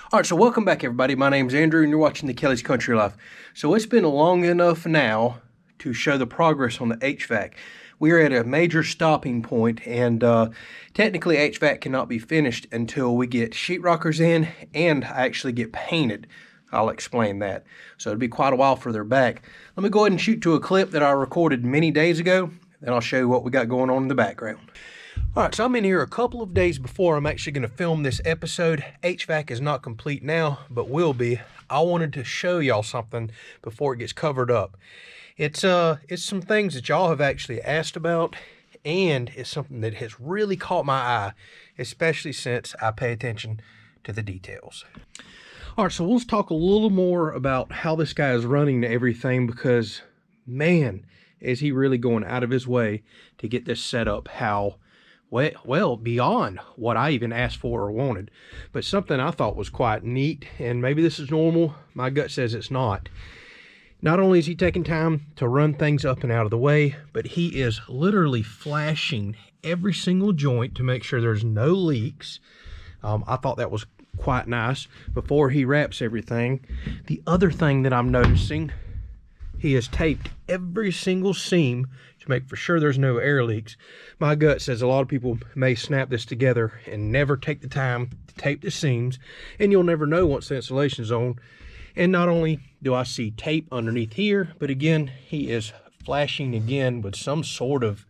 All right, so welcome back, everybody. My name's Andrew, and you're watching the Kelley's Country Life. So it's been long enough now to show the progress on the HVAC. We are at a major stopping point, and technically HVAC cannot be finished until we get sheetrockers in and actually get painted. I'll explain that. So it'll be quite a while further back. Let me go ahead and shoot to a clip that I recorded many days ago, then I'll show you what we got going on in the background. All right, so I'm in here a couple of days before I'm actually going to film this episode. HVAC is not complete now, but will be. I wanted to show y'all something before it gets covered up. It's some things that y'all have actually asked about, and it's something that has really caught my eye, especially since I pay attention to the details. All right, so let's talk a little more about how this guy is running everything, because, man, is he really going out of his way to get this set up how well, beyond what I even asked for or wanted. But something I thought was quite neat, and maybe this is normal, my gut says it's not. Not only is he taking time to run things up and out of the way, but he is literally flashing every single joint to make sure there's no leaks. I thought that was quite nice before he wraps everything. The other thing that I'm noticing, he has taped every single seam to make for sure there's no air leaks. My gut says a lot of people may snap this together and never take the time to tape the seams, and you'll never know once the installation's on. And not only do I see tape underneath here, but again, he is flashing again with some sort of,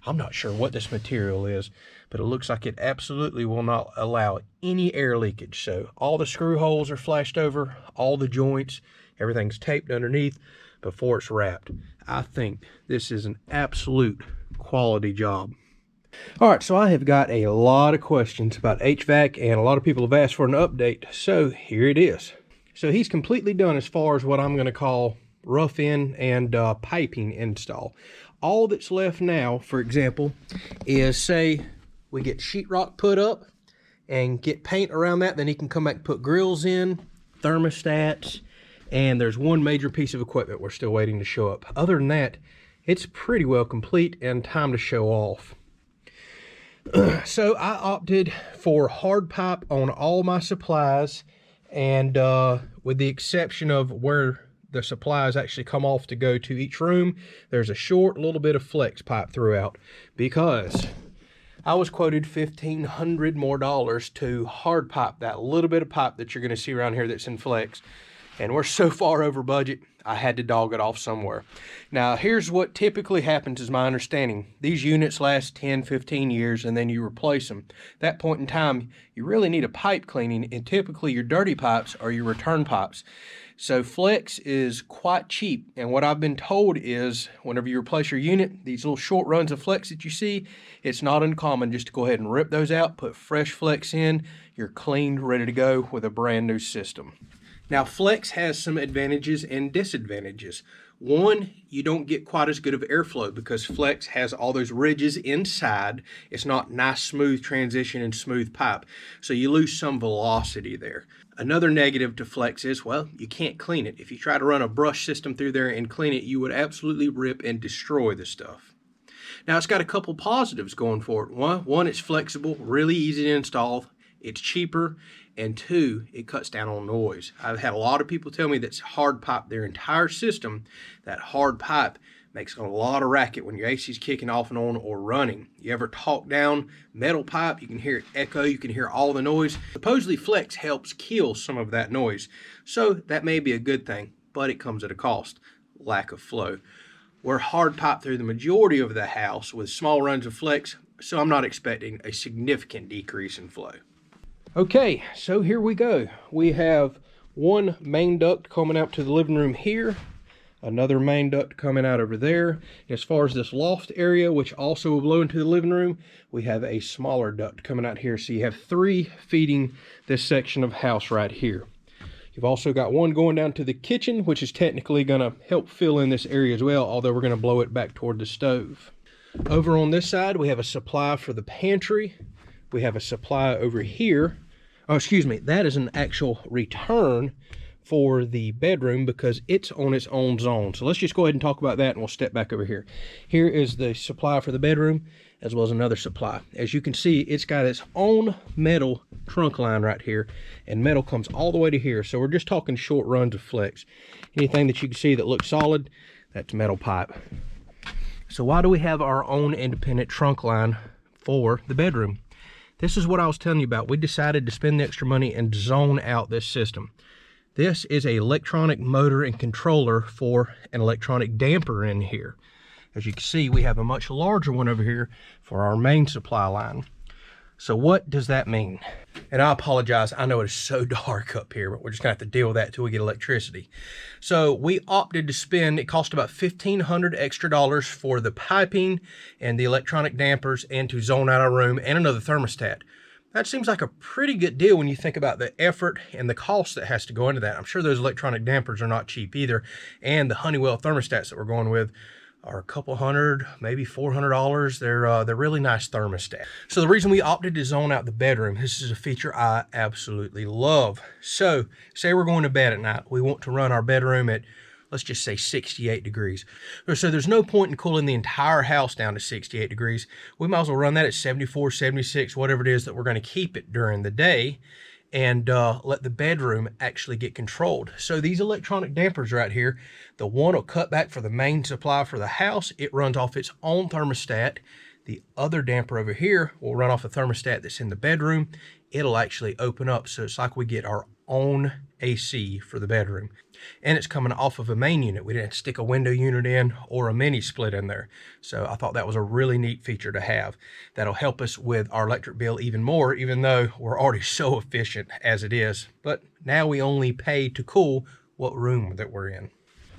I'm not sure what this material is, but it looks like it absolutely will not allow any air leakage. So all the screw holes are flashed over, all the joints, everything's taped underneath before it's wrapped. I think this is an absolute quality job. All right, so I have got a lot of questions about HVAC, and a lot of people have asked for an update, so here it is. So he's completely done as far as what I'm going to call rough in and piping install. All that's left now, for example, is say we get sheetrock put up and get paint around that, then he can come back and put grills in, thermostats, and there's one major piece of equipment we're still waiting to show up. Other than that, it's pretty well complete and time to show off. So I opted for hard pipe on all my supplies, and with the exception of where the supplies actually come off to go to each room, there's a short little bit of flex pipe throughout, because I was quoted $1,500 more to hard pipe that little bit of pipe that you're going to see around here that's in flex. And we're so far over budget, I had to dog it off somewhere. Now, here's what typically happens, is my understanding. These units last 10, 15 years, and then you replace them. At that point in time, you really need a pipe cleaning, and typically your dirty pipes are your return pipes. So flex is quite cheap, and what I've been told is whenever you replace your unit, these little short runs of flex that you see, it's not uncommon just to go ahead and rip those out, put fresh flex in, you're cleaned, ready to go with a brand new system. Now, flex has some advantages and disadvantages. One, you don't get quite as good of airflow because flex has all those ridges inside. It's not nice, smooth transition and smooth pipe, so you lose some velocity there. Another negative to flex is, well, you can't clean it. If you try to run a brush system through there and clean it, you would absolutely rip and destroy the stuff. Now, it's got a couple positives going for it. One, it's flexible, really easy to install. It's cheaper, and two, it cuts down on noise. I've had a lot of people tell me that's hard pipe their entire system. That hard pipe makes a lot of racket when your AC's kicking off and on or running. You ever talk down metal pipe, you can hear it echo, you can hear all the noise. Supposedly flex helps kill some of that noise. So that may be a good thing, but it comes at a cost, lack of flow. We're hard pipe through the majority of the house with small runs of flex, so I'm not expecting a significant decrease in flow. Okay, so here we go. We have one main duct coming out to the living room here, another main duct coming out over there. As far as this loft area, which also will blow into the living room, we have a smaller duct coming out here. So you have three feeding this section of house right here. You've also got one going down to the kitchen, which is technically going to help fill in this area as well, although we're going to blow it back toward the stove. Over on this side, we have a supply for the pantry. We have a supply over here. Oh, excuse me, that is an actual return for the bedroom because it's on its own zone. So let's just go ahead and talk about that, and we'll step back over here. Here is the supply for the bedroom. as well as another supply. As you can see, it's got its own metal trunk line right here, and metal comes all the way to here. So we're just talking short runs of flex. Anything that you can see that looks solid, that's metal pipe. So why do we have our own independent trunk line for the bedroom? This is what I was telling you about. We decided to spend the extra money and zone out this system. This is an electronic motor and controller for an electronic damper in here. As you can see, we have a much larger one over here for our main supply line. So what does that mean? And I apologize, I know it is so dark up here, but we're just gonna have to deal with that until we get electricity. So we opted to spend, it cost about $1,500 extra for the piping and the electronic dampers and to zone out our room and another thermostat. That seems like a pretty good deal when you think about the effort and the cost that has to go into that. I'm sure those electronic dampers are not cheap either. And the Honeywell thermostats that we're going with are a couple hundred, maybe $400. They're really nice thermostat. So the reason we opted to zone out the bedroom, this is a feature I absolutely love. So say we're going to bed at night. We want to run our bedroom at, let's just say 68 degrees. So there's no point in cooling the entire house down to 68 degrees. We might as well run that at 74, 76, whatever it is that we're going to keep it during the day, and let the bedroom actually get controlled. So these electronic dampers right here, the one will cut back for the main supply for the house. It runs off its own thermostat. The other damper over here will run off a thermostat that's in the bedroom. It'll actually open up, so it's like we get our own AC for the bedroom. And it's coming off of a main unit. We didn't stick a window unit in or a mini split in there. So I thought that was a really neat feature to have. That'll help us with our electric bill even more, even though we're already so efficient as it is. But now we only pay to cool what room that we're in.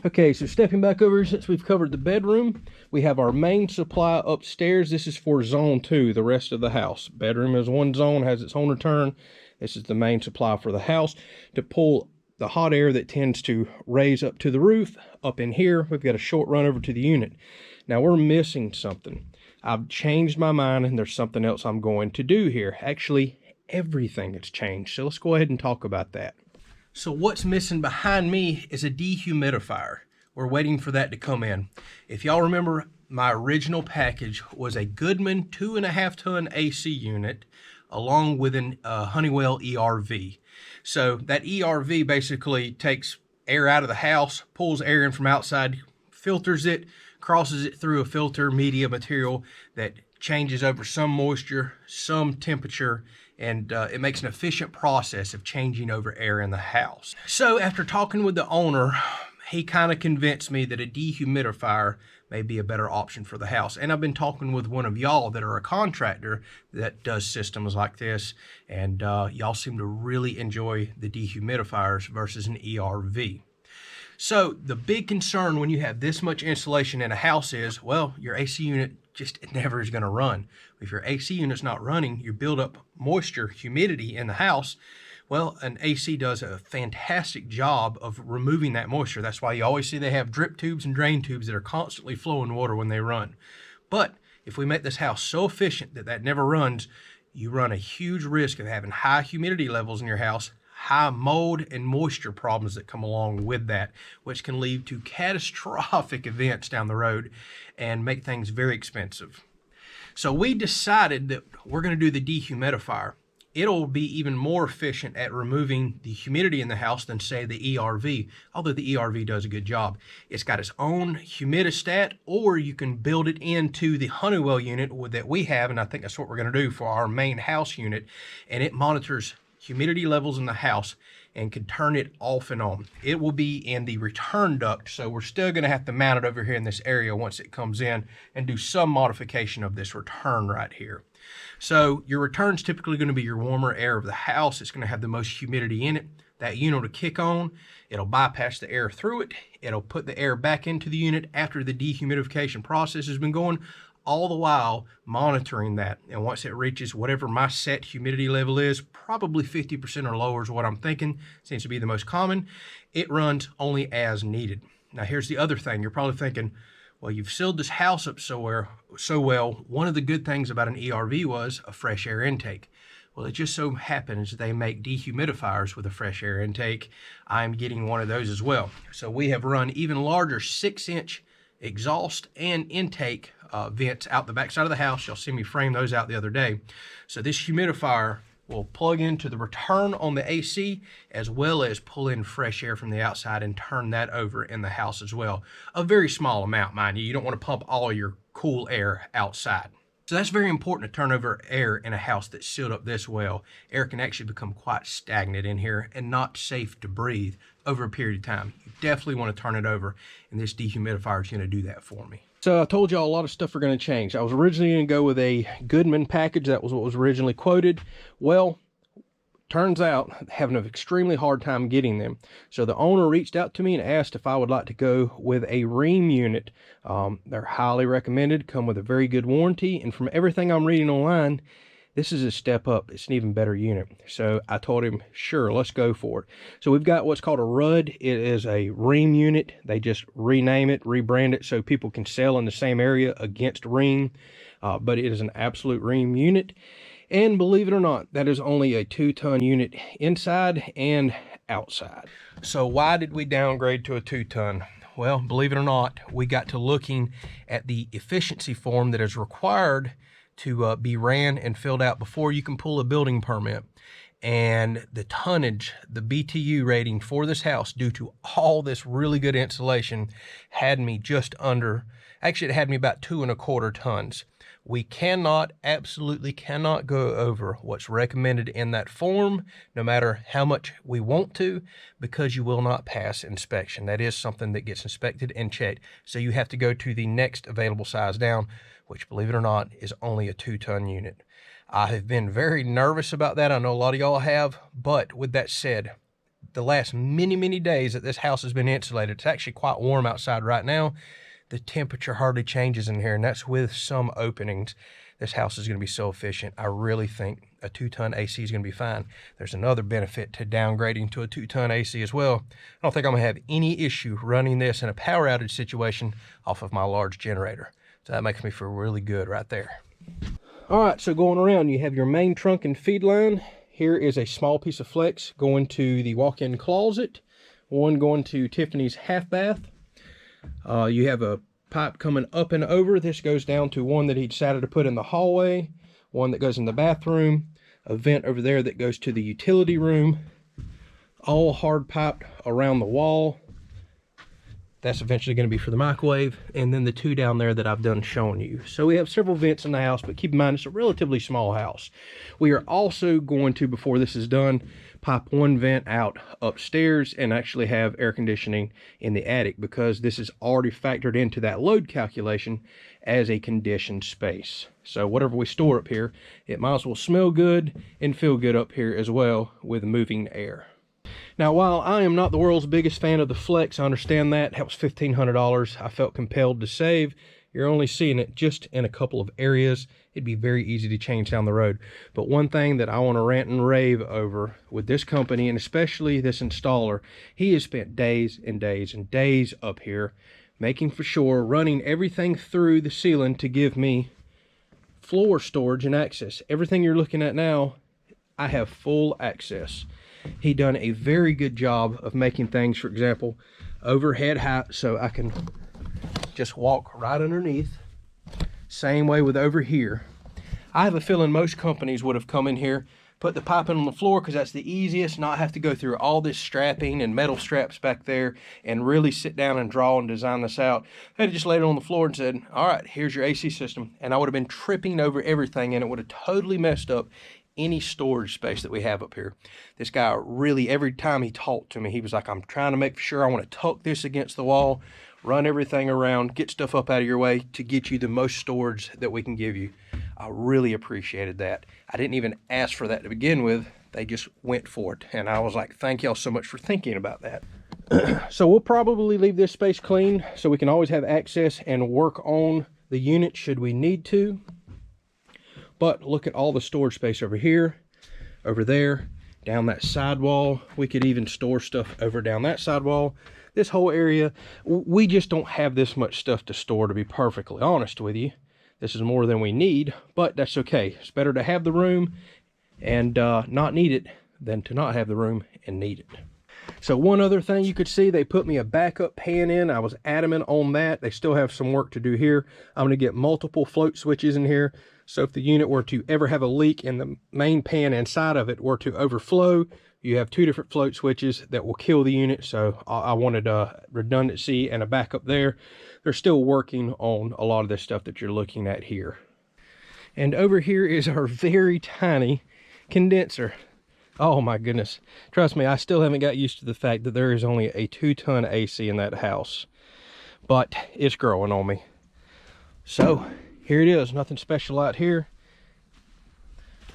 Okay, so stepping back over, since we've covered the bedroom, we have our main supply upstairs. This is for zone 2, the rest of the house. Bedroom is one zone, has its own return. This is the main supply for the house to pull the hot air that tends to raise up to the roof. Up in here, we've got a short run over to the unit. Now we're missing something. I've changed my mind and there's something else I'm going to do here. Actually, everything has changed. So let's go ahead and talk about that. So what's missing behind me is a dehumidifier. We're waiting for that to come in. If y'all remember, my original package was a Goodman 2.5 ton AC unit along with an Honeywell ERV. So that ERV basically takes air out of the house, pulls air in from outside, filters it, crosses it through a filter media material that changes over some moisture, some temperature, and it makes an efficient process of changing over air in the house. So after talking with the owner, he kind of convinced me that a dehumidifier may be a better option for the house. And I've been talking with one of y'all that are a contractor that does systems like this, and y'all seem to really enjoy the dehumidifiers versus an ERV. So the big concern when you have this much insulation in a house is, well, your AC unit just never is going to run. If your AC unit's not running, you build up moisture, humidity in the house. Well, an AC does a fantastic job of removing that moisture. That's why you always see they have drip tubes and drain tubes that are constantly flowing water when they run. But if we make this house so efficient that that never runs, you run a huge risk of having high humidity levels in your house, high mold and moisture problems that come along with that, which can lead to catastrophic events down the road and make things very expensive. So we decided that we're going to do the dehumidifier. It'll be even more efficient at removing the humidity in the house than, say, the ERV, although the ERV does a good job. It's got its own humidistat, or you can build it into the Honeywell unit that we have, and I think that's what we're going to do for our main house unit, and it monitors humidity levels in the house and can turn it off and on. It will be in the return duct, so we're still going to have to mount it over here in this area once it comes in and do some modification of this return right here. So your return's typically going to be your warmer air of the house. It's going to have the most humidity in it. That unit will kick on. It'll bypass the air through it. It'll put the air back into the unit after the dehumidification process has been going, all the while monitoring that. And once it reaches whatever my set humidity level is, probably 50% or lower is what I'm thinking, seems to be the most common, it runs only as needed. Now here's the other thing. You're probably thinking, well, you've sealed this house up so well. One of the good things about an ERV was a fresh air intake. Well, it just so happens they make dehumidifiers with a fresh air intake. I'm getting one of those as well. So we have run even larger 6-inch exhaust and intake vents out the back side of the house. Y'all see me frame those out the other day. So this humidifier will plug into the return on the AC, as well as pull in fresh air from the outside and turn that over in the house as well. A very small amount, mind you. You don't want to pump all your cool air outside. So that's very important to turn over air in a house that's sealed up this well. Air can actually become quite stagnant in here and not safe to breathe over a period of time. You definitely want to turn it over, and this dehumidifier is going to do that for me. So I told y'all a lot of stuff are going to change. I was originally going to go with a Goodman package. That was what was originally quoted. Well, turns out having an extremely hard time getting them. So the owner reached out to me and asked if I would like to go with a Ream unit. They're highly recommended, come with a very good warranty, and from everything I'm reading online, this is a step up. It's an even better unit. So I told him, sure, let's go for it. So we've got what's called a RUD. It is a Ream unit. They just rename it, rebrand it so people can sell in the same area against Ream. But it is an absolute Ream unit. And believe it or not, that is only a 2-ton unit inside and outside. So why did we downgrade to a 2-ton? Well, believe it or not, we got to looking at the efficiency form that is required to be ran and filled out before you can pull a building permit. And the tonnage, the BTU rating for this house, due to all this really good insulation, had me just under, actually it had me about 2¼ tons. We cannot, absolutely cannot go over what's recommended in that form, no matter how much we want to, because you will not pass inspection. That is something that gets inspected and checked. So you have to go to the next available size down, which, believe it or not, is only a 2-ton unit. I have been very nervous about that. I know a lot of y'all have, but with that said, the last many days that this house has been insulated, it's actually quite warm outside right now. The temperature hardly changes in here, and that's with some openings. This house is going to be so efficient. I really think a 2-ton AC is going to be fine. There's another benefit to downgrading to a 2-ton AC as well. I don't think I'm going to have any issue running this in a power outage situation off of my large generator. So that makes me feel really good right there. All right, so going around, you have your main trunk and feed line. Here is a small piece of flex going to the walk-in closet, one going to Tiffany's half bath. You have a pipe coming up and over. This goes down to one that he decided to put in the hallway, one that goes in the bathroom, a vent over there that goes to the utility room, all hard piped around the wall. That's eventually going to be for the microwave, and then the 2 down there that I've done showing you. So we have several vents in the house, but keep in mind it's a relatively small house. We are also going to, before this is done, pipe 1 vent out upstairs and actually have air conditioning in the attic, because this is already factored into that load calculation as a conditioned space. So whatever we store up here, it might as well smell good and feel good up here as well with moving air. Now, while I am not the world's biggest fan of the flex, I understand that. That was $1,500 I felt compelled to save. You're only seeing it just in a couple of areas. It'd be very easy to change down the road. But one thing that I want to rant and rave over with this company, and especially this installer, he has spent days and days and days up here making for sure, running everything through the ceiling to give me floor storage and access. Everything you're looking at now, I have full access. He done a very good job of making things, for example, overhead height, so I can just walk right underneath. Same way with over here. I have a feeling most companies would have come in here, put the piping on the floor because that's the easiest, not have to go through all this strapping and metal straps back there and really sit down and draw and design this out. They'd just laid it on the floor and said, all right, here's your AC system. And I would have been tripping over everything, and it would have totally messed up any storage space that we have up here. This guy really, every time he talked to me, he was like, I'm trying to make sure I want to tuck this against the wall, run everything around, get stuff up out of your way to get you the most storage that we can give you. I really appreciated that. I didn't even ask for that to begin with. They just went for it. And I was like, thank y'all so much for thinking about that. So we'll probably leave this space clean so we can always have access and work on the unit should we need to. But look at all the storage space over here, over there, down that side wall. We could even store stuff over down that side wall. This whole area, we just don't have this much stuff to store, to be perfectly honest with you. This is more than we need, but that's okay. It's better to have the room and not need it than to not have the room and need it. So one other thing you could see, they put me a backup pan in. I was adamant on that. They still have some work to do here. I'm going to get multiple float switches in here. So if the unit were to ever have a leak and the main pan inside of it were to overflow, you have 2 different float switches that will kill the unit. So I wanted a redundancy and a backup there. They're still working on a lot of this stuff that you're looking at here. And over here is our very tiny condenser. Oh my goodness. Trust me, I still haven't got used to the fact that there is only a 2-ton AC in that house. But it's growing on me. So here it is, nothing special out here.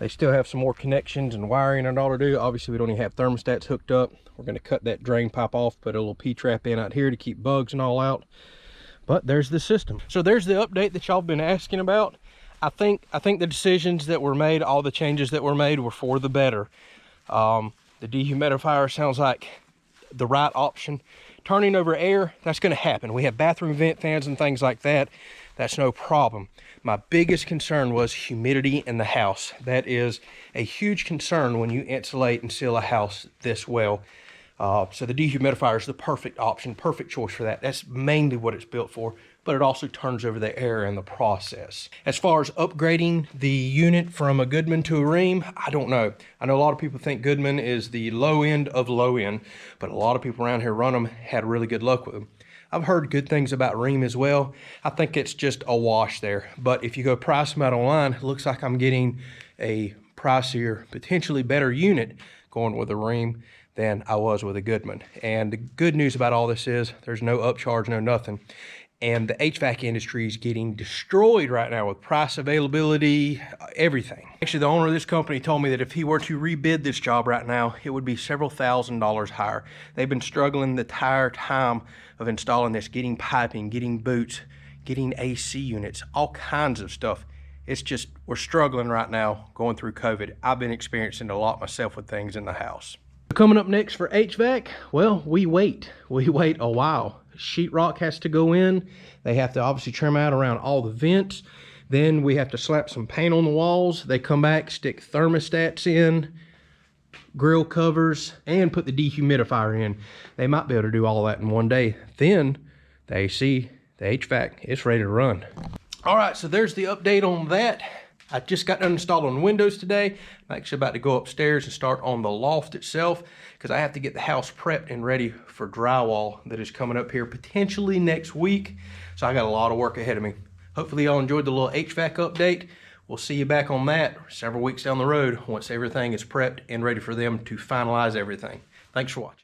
They still have some more connections and wiring and all to do. Obviously we don't even have thermostats hooked up. We're going to cut that drain pipe off, put a little P-trap in out here to keep bugs and all out. But there's the system. So there's the update that y'all been asking about. I think the decisions that were made, all the changes that were made, were for the better. The dehumidifier sounds like the right option. Turning over air, that's going to happen. We have bathroom vent fans and things like that. That's no problem. My biggest concern was humidity in the house. That is a huge concern when you insulate and seal a house this well. So the dehumidifier is the perfect option, perfect choice for that. That's mainly what it's built for, but it also turns over the air in the process. As far as upgrading the unit from a Goodman to a Rheem, I don't know. I know a lot of people think Goodman is the low end of low end, but a lot of people around here run them, had really good luck with them. I've heard good things about Rheem as well. I think it's just a wash there. But if you go price them out online, it looks like I'm getting a pricier, potentially better unit going with a Rheem than I was with a Goodman. And the good news about all this is there's no upcharge, no nothing. And the HVAC industry is getting destroyed right now with price, availability, everything. Actually, the owner of this company told me that if he were to rebid this job right now, it would be several $1,000s higher. They've been struggling the entire time of installing this, getting piping, getting boots, getting AC units, all kinds of stuff. It's just, we're struggling right now going through COVID. I've been experiencing a lot myself with things in the house. Coming up next for HVAC, well, we wait a while. Sheetrock has to go in. They have to obviously trim out around all the vents. Then we have to slap some paint on the walls. They come back, stick thermostats in, grill covers, and put the dehumidifier in. They might be able to do all that in one day. Then the AC, the HVAC, it's ready to run. All right, so there's the update on that. I just got done installing windows today. I'm actually about to go upstairs and start on the loft itself because I have to get the house prepped and ready for drywall that is coming up here potentially next week. So I got a lot of work ahead of me. Hopefully y'all enjoyed the little HVAC update. We'll see you back on that several weeks down the road once everything is prepped and ready for them to finalize everything. Thanks for watching.